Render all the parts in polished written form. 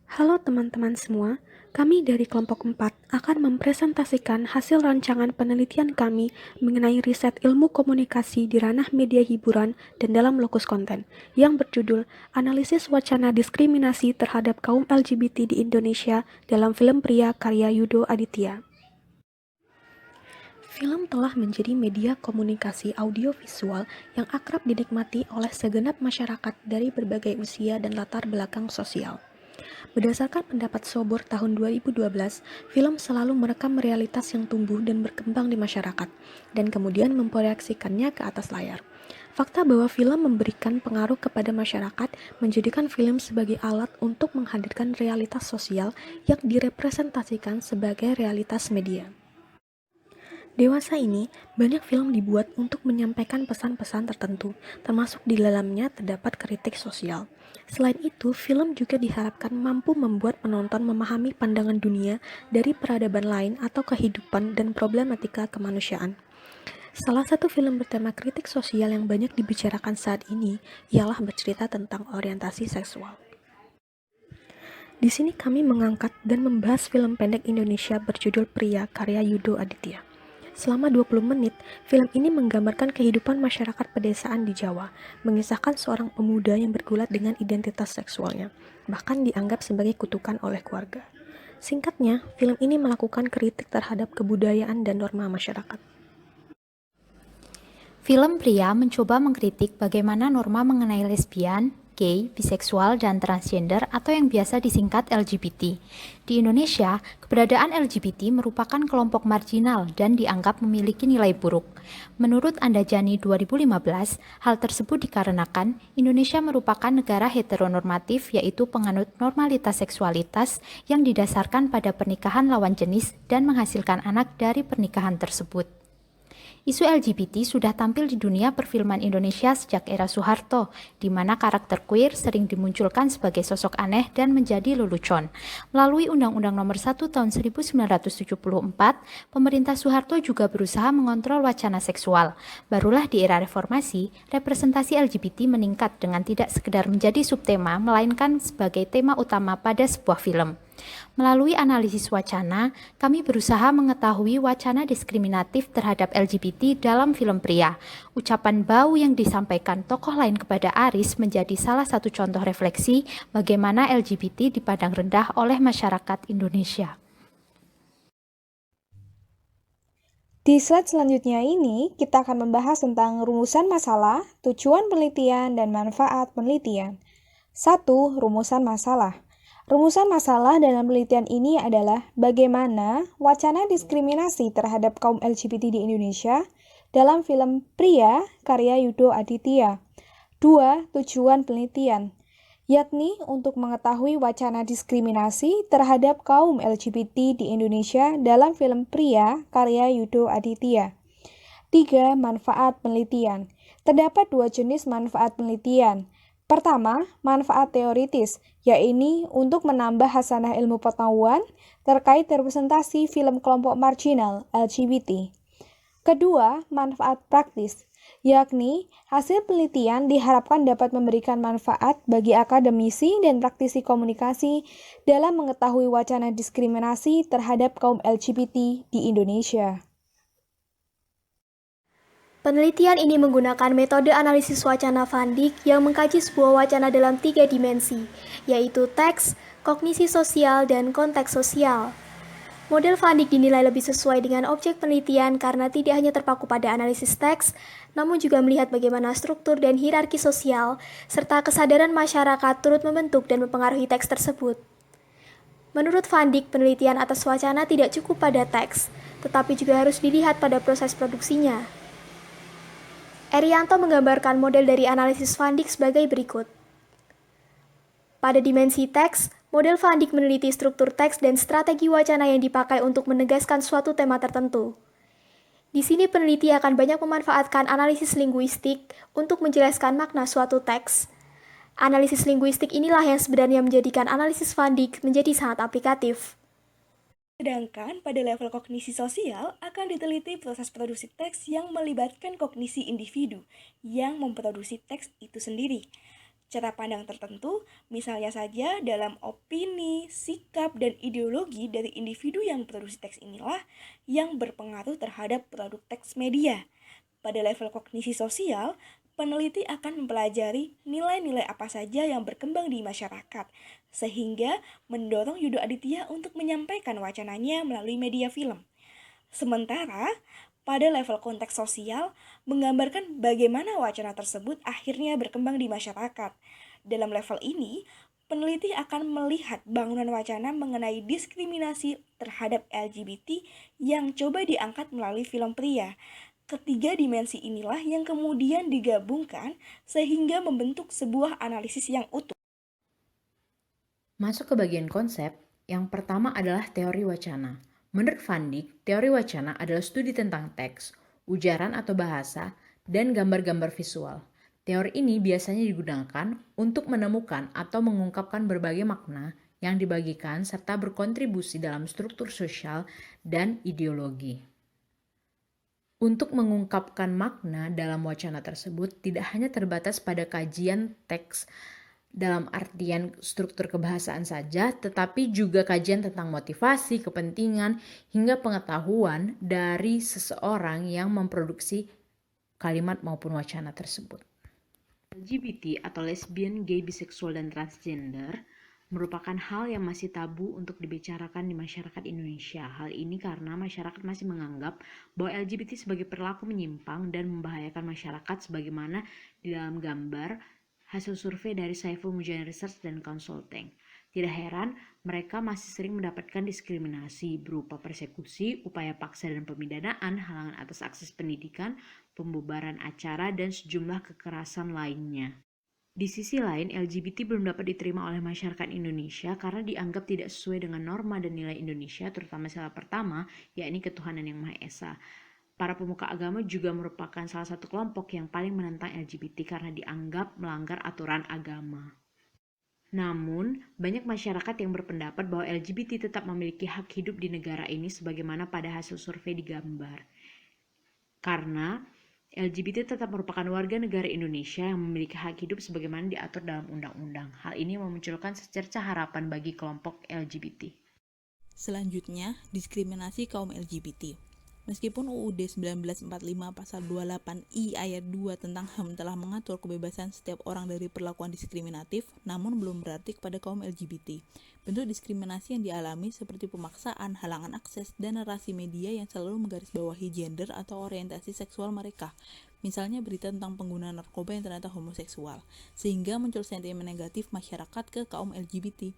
Halo teman-teman semua, kami dari kelompok 4 akan mempresentasikan hasil rancangan penelitian kami mengenai riset ilmu komunikasi di ranah media hiburan dan dalam lokus konten, yang berjudul Analisis Wacana Diskriminasi Terhadap Kaum LGBT di Indonesia dalam Film Pria karya Yudo Aditya. Film telah menjadi media komunikasi audiovisual yang akrab dinikmati oleh segenap masyarakat dari berbagai usia dan latar belakang sosial. Berdasarkan pendapat Sobor tahun 2012, film selalu merekam realitas yang tumbuh dan berkembang di masyarakat, dan kemudian memproyeksikannya ke atas layar. Fakta bahwa film memberikan pengaruh kepada masyarakat menjadikan film sebagai alat untuk menghadirkan realitas sosial yang direpresentasikan sebagai realitas media. Dewasa ini, banyak film dibuat untuk menyampaikan pesan-pesan tertentu, termasuk di dalamnya terdapat kritik sosial. Selain itu, film juga diharapkan mampu membuat penonton memahami pandangan dunia dari peradaban lain atau kehidupan dan problematika kemanusiaan. Salah satu film bertema kritik sosial yang banyak dibicarakan saat ini ialah bercerita tentang orientasi seksual. Di sini kami mengangkat dan membahas film pendek Indonesia berjudul Pria karya Yudo Aditya. Selama 20 menit, film ini menggambarkan kehidupan masyarakat pedesaan di Jawa, mengisahkan seorang pemuda yang bergulat dengan identitas seksualnya, bahkan dianggap sebagai kutukan oleh keluarga. Singkatnya, film ini melakukan kritik terhadap kebudayaan dan norma masyarakat. Film Pria mencoba mengkritik bagaimana norma mengenai lesbian, gay, biseksual, dan transgender atau yang biasa disingkat LGBT. Di Indonesia, keberadaan LGBT merupakan kelompok marginal dan dianggap memiliki nilai buruk. Menurut Andajani 2015, hal tersebut dikarenakan Indonesia merupakan negara heteronormatif yaitu penganut normalitas seksualitas yang didasarkan pada pernikahan lawan jenis dan menghasilkan anak dari pernikahan tersebut. Isu LGBT sudah tampil di dunia perfilman Indonesia sejak era Soeharto, di mana karakter queer sering dimunculkan sebagai sosok aneh dan menjadi lelucon. Melalui Undang-Undang Nomor 1 Tahun 1974, pemerintah Soeharto juga berusaha mengontrol wacana seksual. Barulah di era reformasi, representasi LGBT meningkat dengan tidak sekedar menjadi subtema, melainkan sebagai tema utama pada sebuah film. Melalui analisis wacana, kami berusaha mengetahui wacana diskriminatif terhadap LGBT dalam film Pria. Ucapan bau yang disampaikan tokoh lain kepada Aris menjadi salah satu contoh refleksi bagaimana LGBT dipandang rendah oleh masyarakat Indonesia. Di slide selanjutnya ini, kita akan membahas tentang rumusan masalah, tujuan penelitian, dan manfaat penelitian. 1. Rumusan masalah. Rumusan masalah dalam penelitian ini adalah bagaimana wacana diskriminasi terhadap kaum LGBT di Indonesia dalam film Pria karya Yudo Aditya. 2. Tujuan penelitian, yakni untuk mengetahui wacana diskriminasi terhadap kaum LGBT di Indonesia dalam film Pria karya Yudo Aditya. 3. Manfaat penelitian. Terdapat dua jenis manfaat penelitian. Pertama, manfaat teoritis, yaitu untuk menambah hasanah ilmu pengetahuan terkait representasi film kelompok marginal LGBT. Kedua, manfaat praktis, yakni hasil penelitian diharapkan dapat memberikan manfaat bagi akademisi dan praktisi komunikasi dalam mengetahui wacana diskriminasi terhadap kaum LGBT di Indonesia. Penelitian ini menggunakan metode analisis wacana Van Dijk yang mengkaji sebuah wacana dalam 3 dimensi, yaitu teks, kognisi sosial, dan konteks sosial. Model Van Dijk dinilai lebih sesuai dengan objek penelitian karena tidak hanya terpaku pada analisis teks, namun juga melihat bagaimana struktur dan hierarki sosial, serta kesadaran masyarakat turut membentuk dan mempengaruhi teks tersebut. Menurut Van Dijk, penelitian atas wacana tidak cukup pada teks, tetapi juga harus dilihat pada proses produksinya. Erianto menggambarkan model dari analisis Van Dijk sebagai berikut. Pada dimensi teks, model Van Dijk meneliti struktur teks dan strategi wacana yang dipakai untuk menegaskan suatu tema tertentu. Di sini peneliti akan banyak memanfaatkan analisis linguistik untuk menjelaskan makna suatu teks. Analisis linguistik inilah yang sebenarnya menjadikan analisis Van Dijk menjadi sangat aplikatif. Sedangkan pada level kognisi sosial akan diteliti proses produksi teks yang melibatkan kognisi individu yang memproduksi teks itu sendiri. cara pandang tertentu, misalnya saja dalam opini, sikap, dan ideologi dari individu yang memproduksi teks inilah yang berpengaruh terhadap produk teks media. Pada level kognisi sosial, peneliti akan mempelajari nilai-nilai apa saja yang berkembang di masyarakat, sehingga mendorong Yudo Aditya untuk menyampaikan wacananya melalui media film. Sementara, pada level konteks sosial, menggambarkan bagaimana wacana tersebut akhirnya berkembang di masyarakat. Dalam level ini, peneliti akan melihat bangunan wacana mengenai diskriminasi terhadap LGBT yang coba diangkat melalui film pria. Ketiga dimensi inilah yang kemudian digabungkan sehingga membentuk sebuah analisis yang utuh. Masuk ke bagian konsep, yang pertama adalah teori wacana. Menurut Van Dijk, teori wacana adalah studi tentang teks, ujaran atau bahasa, dan gambar-gambar visual. Teori ini biasanya digunakan untuk menemukan atau mengungkapkan berbagai makna yang dibagikan serta berkontribusi dalam struktur sosial dan ideologi. Untuk mengungkapkan makna dalam wacana tersebut tidak hanya terbatas pada kajian teks dalam artian struktur kebahasaan saja, tetapi juga kajian tentang motivasi, kepentingan, hingga pengetahuan dari seseorang yang memproduksi kalimat maupun wacana tersebut. LGBT atau lesbian, gay, biseksual, dan transgender merupakan hal yang masih tabu untuk dibicarakan di masyarakat Indonesia. Hal ini karena masyarakat masih menganggap bahwa LGBT sebagai perilaku menyimpang dan membahayakan masyarakat sebagaimana di dalam gambar hasil survei dari Saiful Mujahid Research dan Consulting. Tidak heran, mereka masih sering mendapatkan diskriminasi berupa persekusi, upaya paksa dan pemidanaan, halangan atas akses pendidikan, pembubaran acara, dan sejumlah kekerasan lainnya. Di sisi lain, LGBT belum dapat diterima oleh masyarakat Indonesia karena dianggap tidak sesuai dengan norma dan nilai Indonesia, terutama sila pertama, yakni ketuhanan yang Maha Esa. Para pemuka agama juga merupakan salah satu kelompok yang paling menentang LGBT karena dianggap melanggar aturan agama. Namun, banyak masyarakat yang berpendapat bahwa LGBT tetap memiliki hak hidup di negara ini sebagaimana pada hasil survei digambar. Karena LGBT tetap merupakan warga negara Indonesia yang memiliki hak hidup sebagaimana diatur dalam undang-undang. Hal ini memunculkan secerca harapan bagi kelompok LGBT. Selanjutnya, diskriminasi kaum LGBT. Meskipun UUD 1945 pasal 28I ayat 2 tentang HAM telah mengatur kebebasan setiap orang dari perlakuan diskriminatif, namun belum berarti kepada kaum LGBT. Bentuk diskriminasi yang dialami seperti pemaksaan, halangan akses, dan narasi media yang selalu menggarisbawahi gender atau orientasi seksual mereka. Misalnya berita tentang pengguna narkoba yang ternyata homoseksual, sehingga muncul sentimen negatif masyarakat ke kaum LGBT.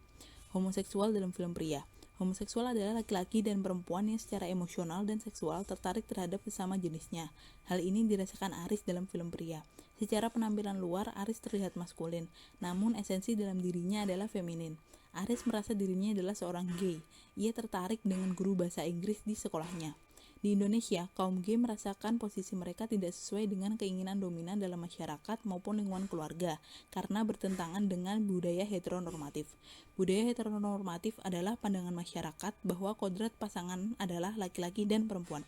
Homoseksual dalam film pria. Homoseksual adalah laki-laki dan perempuan yang secara emosional dan seksual tertarik terhadap sesama jenisnya. Hal ini dirasakan Aris dalam film pria. Secara penampilan luar, Aris terlihat maskulin, namun esensi dalam dirinya adalah feminin. Aris merasa dirinya adalah seorang gay. Ia tertarik dengan guru bahasa Inggris di sekolahnya. Di Indonesia, kaum gay merasakan posisi mereka tidak sesuai dengan keinginan dominan dalam masyarakat maupun lingkungan keluarga, karena bertentangan dengan budaya heteronormatif. Budaya heteronormatif adalah pandangan masyarakat bahwa kodrat pasangan adalah laki-laki dan perempuan.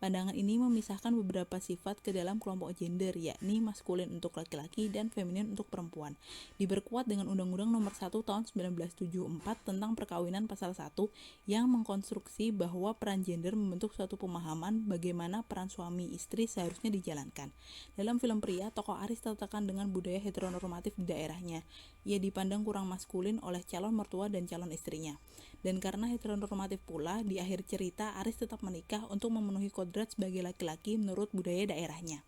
Pandangan ini memisahkan beberapa sifat ke dalam kelompok gender, yakni maskulin untuk laki-laki dan feminin untuk perempuan. Diperkuat dengan Undang-Undang Nomor 1 Tahun 1974 tentang Perkawinan Pasal 1 yang mengkonstruksi bahwa peran gender membentuk suatu pemahaman bagaimana peran suami istri seharusnya dijalankan. Dalam film pria, tokoh Aris tertekan dengan budaya heteronormatif di daerahnya. Ia dipandang kurang maskulin oleh calon mertua dan calon istrinya. Dan karena heteronormatif pula, di akhir cerita Aris tetap menikah untuk memenuhi kodrat sebagai laki-laki menurut budaya daerahnya.